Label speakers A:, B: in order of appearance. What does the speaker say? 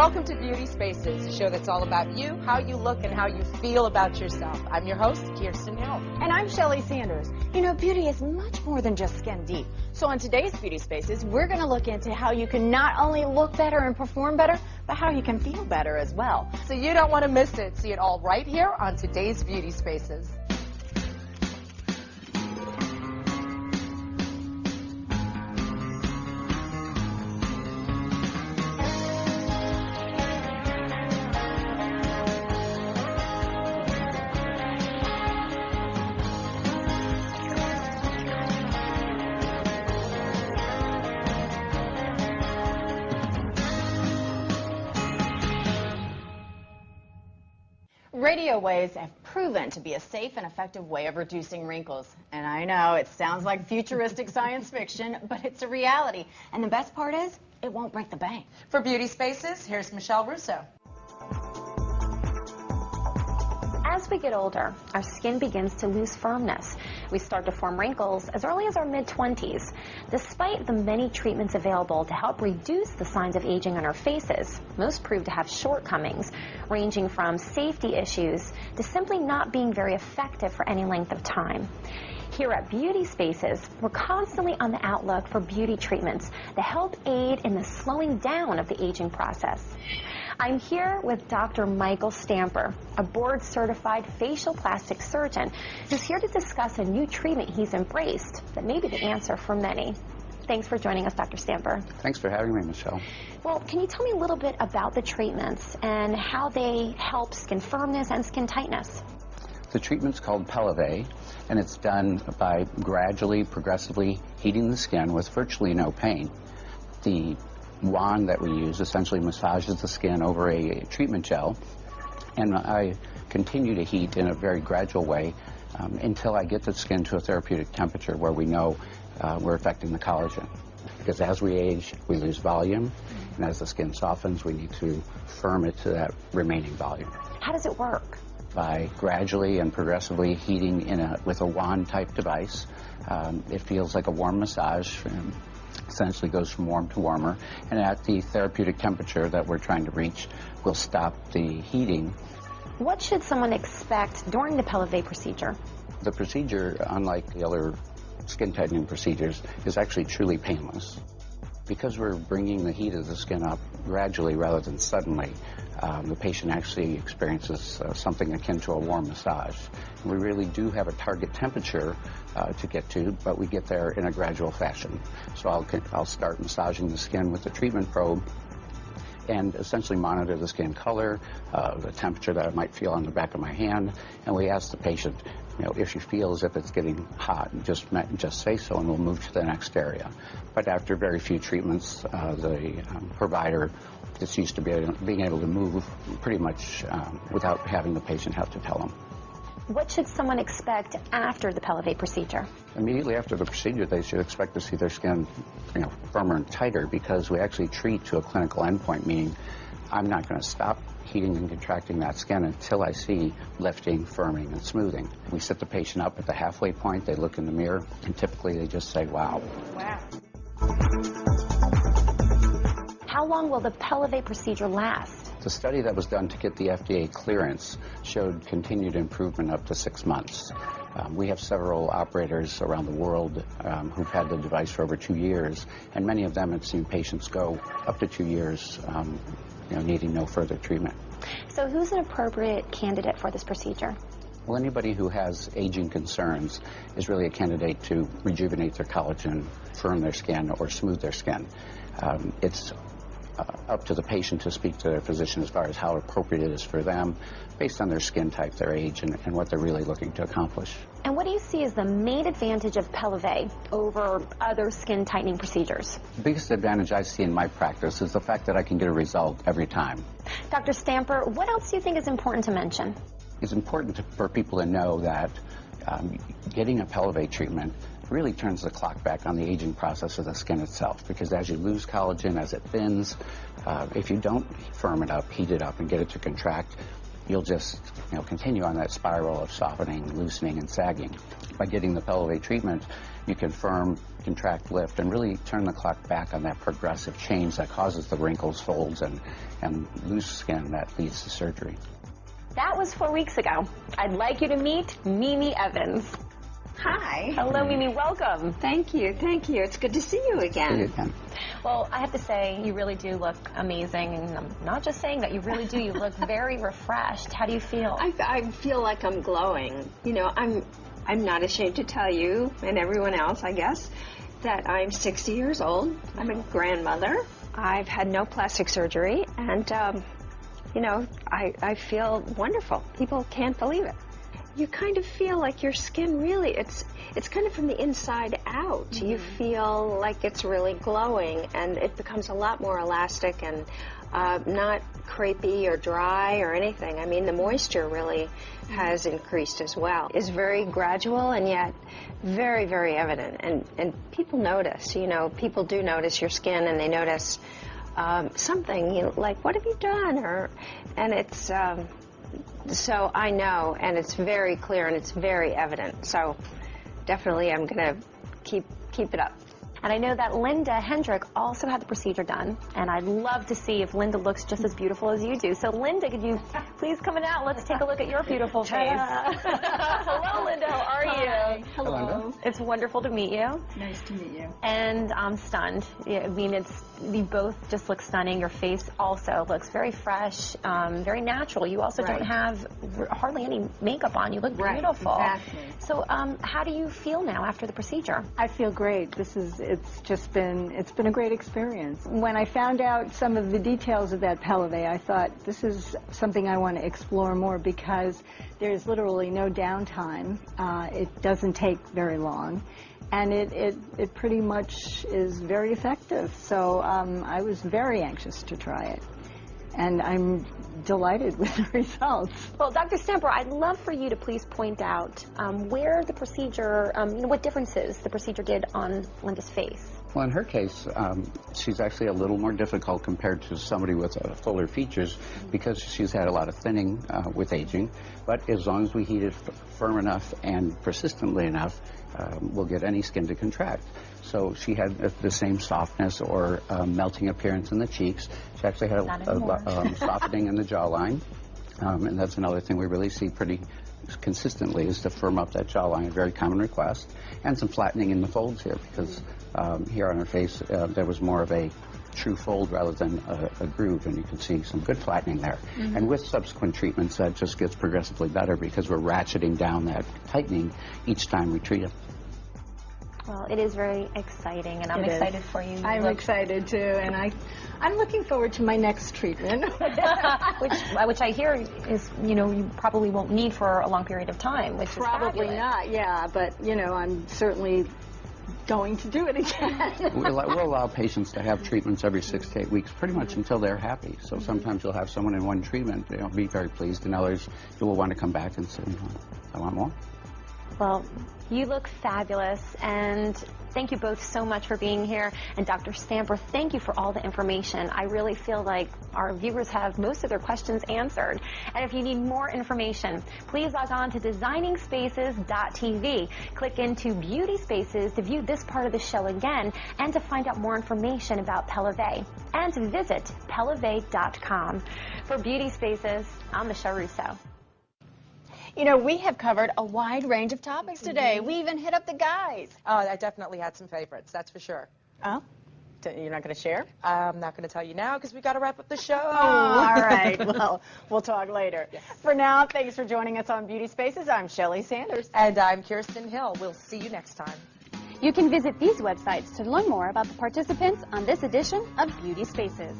A: Welcome to Beauty Spaces, a show that's all about you, how you look, and how you feel about yourself. I'm your host, Kirsten Hill.
B: And I'm Shelley Sanders. You know, beauty is much more than just skin deep. So on today's Beauty Spaces, we're going to look into how you can not only look better and perform better, but how you can feel better as well.
A: So you don't want to miss it. See it all right here on today's Beauty Spaces.
B: Radio waves have proven to be a safe and effective way of reducing wrinkles. And I know it sounds like futuristic science fiction, but it's a reality. And the best part is, it won't break the bank.
A: For Beauty Spaces, here's Michelle Russo.
C: As we get older, our skin begins to lose firmness. We start to form wrinkles as early as our mid-20s. Despite the many treatments available to help reduce the signs of aging on our faces, most prove to have shortcomings, ranging from safety issues to simply not being very effective for any length of time. Here at Beauty Spaces, we're constantly on the outlook for beauty treatments that help aid in the slowing down of the aging process. I'm here with Dr. Michael Stampar, a board-certified facial plastic surgeon who's here to discuss a new treatment he's embraced that may be the answer for many. Thanks for joining us, Dr. Stampar.
D: Thanks for having me, Michelle.
C: Well, can you tell me a little bit about the treatments and how they help skin firmness and skin tightness?
D: The treatment's called Pelleve, and it's done by gradually, progressively heating the skin with virtually no pain. The wand that we use essentially massages the skin over a treatment gel, and I continue to heat in a very gradual way until I get the skin to a therapeutic temperature where we know we're affecting the collagen. Because as we age, we lose volume, and as the skin softens, we need to firm it to that remaining volume.
C: How does it work?
D: By gradually and progressively heating with a wand-type device. It feels like a warm massage. Essentially goes from warm to warmer, and at the therapeutic temperature that we're trying to reach, we'll stop the heating.
C: What should someone expect during the Pelleve procedure?
D: The procedure, unlike the other skin tightening procedures, is actually truly painless. Because we're bringing the heat of the skin up gradually rather than suddenly, the patient actually experiences something akin to a warm massage. And we really do have a target temperature to get to, but we get there in a gradual fashion. So I'll start massaging the skin with the treatment probe and essentially monitor the skin color, the temperature that I might feel on the back of my hand, and we ask the patient, if she feels if it's getting hot, just say so, and we'll move to the next area. But after very few treatments, the provider is used to being able to move pretty much without having the patient have to tell them.
C: What should someone expect after the Pelleve procedure?
D: Immediately after the procedure, they should expect to see their skin, firmer and tighter, because we actually treat to a clinical endpoint, meaning I'm not going to stop heating and contracting that skin until I see lifting, firming, and smoothing. We set the patient up at the halfway point, they look in the mirror, and typically they just say, wow.
A: Wow.
C: How long will the Pelleve procedure last?
D: The study that was done to get the FDA clearance showed continued improvement up to 6 months. We have several operators around the world who've had the device for over 2 years, and many of them have seen patients go up to 2 years needing no further treatment.
C: So who's an appropriate candidate for this procedure?
D: Well, anybody who has aging concerns is really a candidate to rejuvenate their collagen, firm their skin, or smooth their skin. It's up to the patient to speak to their physician as far as how appropriate it is for them based on their skin type, their age, and what they're really looking to accomplish.
C: And what do you see as the main advantage of Pelleve over other skin tightening procedures?
D: The biggest advantage I see in my practice is the fact that I can get a result every time.
C: Dr. Stampar, what else do you think is important to mention?
D: It's important for people to know that getting a Pelleve treatment really turns the clock back on the aging process of the skin itself, because as you lose collagen, as it thins, if you don't firm it up, heat it up, and get it to contract, you'll just continue on that spiral of softening, loosening, and sagging. By getting the Pelleve treatment, you can firm, contract, lift, and really turn the clock back on that progressive change that causes the wrinkles, folds, and loose skin that leads to surgery.
C: That was 4 weeks ago. I'd like you to meet Mimi Evans.
E: Hi.
C: Hello, Mimi. Welcome.
E: Thank you. Thank you. It's good to see you again.
D: See you again.
C: Well, I have to say, you really do look amazing. And I'm not just saying that, you really do. You look very refreshed. How do you feel?
E: I feel like I'm glowing. You know, I'm not ashamed to tell you, and everyone else, I guess, that I'm 60 years old. I'm a grandmother. I've had no plastic surgery, and, you know, I feel wonderful. People can't believe it. You kind of feel like your skin really, it's kind of from the inside out. Mm-hmm. You feel like it's really glowing, and it becomes a lot more elastic and not crepey or dry or anything. I mean, the moisture really has increased as well. It's very gradual and yet very, very evident. And people notice, you know, people do notice your skin, and they notice something, you know, like, what have you done? And it's, so I know, and it's very clear and it's very evident. So definitely I'm going to keep it up.
C: And I know that Linda Hendrick also had the procedure done, and I'd love to see if Linda looks just as beautiful as you do. So Linda, could you please come on out? Let's take a look at your beautiful face. Hello, Linda. How are you?
E: Hello.
C: It's wonderful to meet you.
E: Nice to meet you.
C: And I'm stunned. I mean, you both just look stunning. Your face also looks very fresh, very natural. You also don't have hardly any makeup on. You look beautiful.
E: Exactly.
C: So how do you feel now after the procedure?
F: I feel great. It's been a great experience. When I found out some of the details of that Pelleve, I thought, this is something I want to explore more, because there's literally no downtime. It doesn't take very long, and it pretty much is very effective. So I was very anxious to try it, and I'm delighted with the results.
C: Well, Dr. Stampar, I'd love for you to please point out where the procedure, what differences the procedure did on Linda's face.
D: Well, in her case, she's actually a little more difficult compared to somebody with fuller features, because she's had a lot of thinning with aging. But as long as we heat it firm enough and persistently enough, we'll get any skin to contract. So she had the same softness or melting appearance in the cheeks. She actually had a softening in the jawline. And that's another thing we really see pretty consistently, is to firm up that jawline, a very common request. And some flattening in the folds here, because here on her face there was more of a true fold rather than a groove, and you can see some good flattening there. Mm-hmm. And with subsequent treatments, that just gets progressively better, because we're ratcheting down that tightening each time we treat it.
C: Well, it is very exciting, and I'm excited for you.
F: I'm excited too, and I'm looking forward to my next treatment.
C: which I hear is, you probably won't need for a long period of time, which
F: probably
C: is
F: not, yeah, but I'm certainly going to do it again.
D: We'll allow patients to have treatments every 6 to 8 weeks, pretty much until they're happy. So sometimes you'll have someone in one treatment, they'll be very pleased, and others who will want to come back and say, I want more.
C: Well, you look fabulous, and thank you both so much for being here. And Dr. Stampar, thank you for all the information. I really feel like our viewers have most of their questions answered. And if you need more information, please log on to designingspaces.tv. Click into Beauty Spaces to view this part of the show again, and to find out more information about Pelleve. And to visit Pelleve.com. For Beauty Spaces, I'm Michelle Russo.
B: We have covered a wide range of topics today. We even hit up the guys.
A: Oh, I definitely had some favorites, that's for sure.
B: Oh? You're not going to share?
A: I'm not going to tell you now, because we've got to wrap up the show.
B: Oh, all right. Well, we'll talk later.
A: Yes.
B: For now, thanks for joining us on Beauty Spaces. I'm Shelley Sanders.
A: And I'm Kirsten Hill. We'll see you next time.
G: You can visit these websites to learn more about the participants on this edition of Beauty Spaces.